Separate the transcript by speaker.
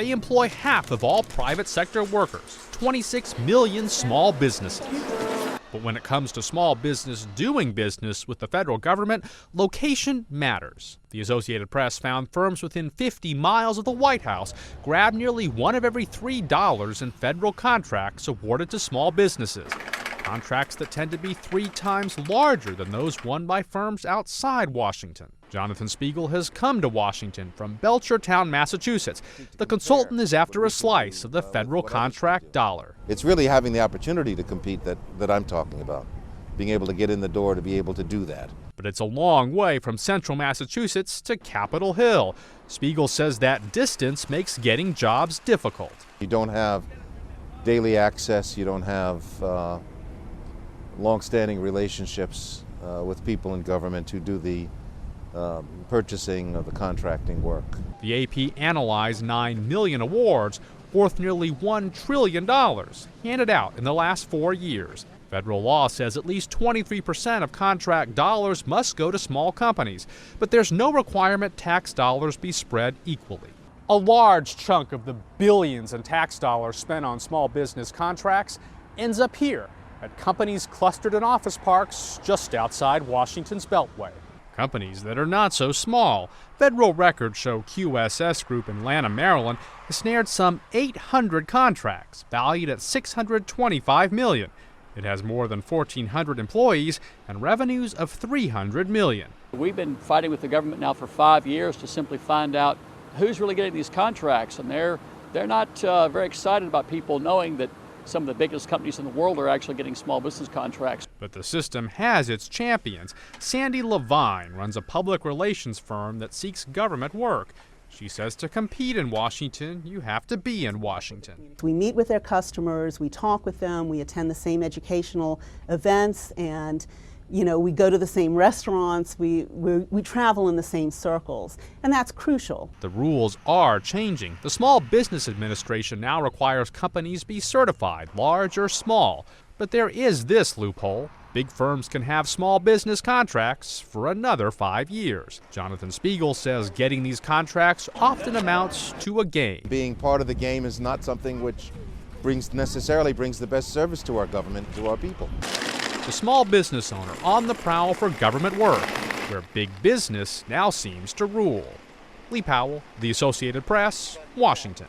Speaker 1: they employ half of all private sector workers, 26 million small businesses. But when it comes to small business doing business with the federal government, location matters. The Associated Press found firms within 50 miles of the White House grab nearly $1 of every $3 in federal contracts awarded to small businesses. Contracts that tend to be 3 times larger than those won by firms outside Washington. Jonathan Spiegel has come to Washington from Belchertown, Massachusetts. The consultant is after a slice of the federal contract dollar.
Speaker 2: It's really having the opportunity to compete that I'm talking about, being able to get in the door to be able to do that.
Speaker 1: But it's a long way from central Massachusetts to Capitol Hill. Spiegel says that distance makes getting jobs difficult.
Speaker 2: You don't have daily access, you don't have long-standing relationships with people in government who do the purchasing of the contracting work.
Speaker 1: The AP analyzed 9 million awards worth nearly $1 trillion handed out in the last 4 years. Federal law says at least 23% of contract dollars must go to small companies, but there's no requirement tax dollars be spread equally. A large chunk of the billions in tax dollars spent on small business contracts ends up here at companies clustered in office parks just outside Washington's Beltway. Companies that are not so small. Federal records show QSS Group in Lanham, Maryland, has snared some 800 contracts valued at $625 million. It has more than 1,400 employees and revenues of $300 million.
Speaker 3: We've been fighting with the government now for 5 years to simply find out who's really getting these contracts, and they're not very excited about people knowing that some of the biggest companies in the world are actually getting small business contracts.
Speaker 1: But the system has its champions. Sandy Levine runs a public relations firm that seeks government work. She says to compete in Washington, you have to be in Washington.
Speaker 4: We meet with their customers, we talk with them, we attend the same educational events, and we go to the same restaurants, we travel in the same circles, and that's crucial.
Speaker 1: The rules are changing. The Small Business Administration now requires companies be certified, large or small. But there is this loophole. Big firms can have small business contracts for another 5 years. Jonathan Spiegel says getting these contracts often amounts to a game.
Speaker 2: Being part of the game is not something which necessarily brings the best service to our government, to our people.
Speaker 1: The small business owner on the prowl for government work, where big business now seems to rule. Lee Powell, The Associated Press, Washington.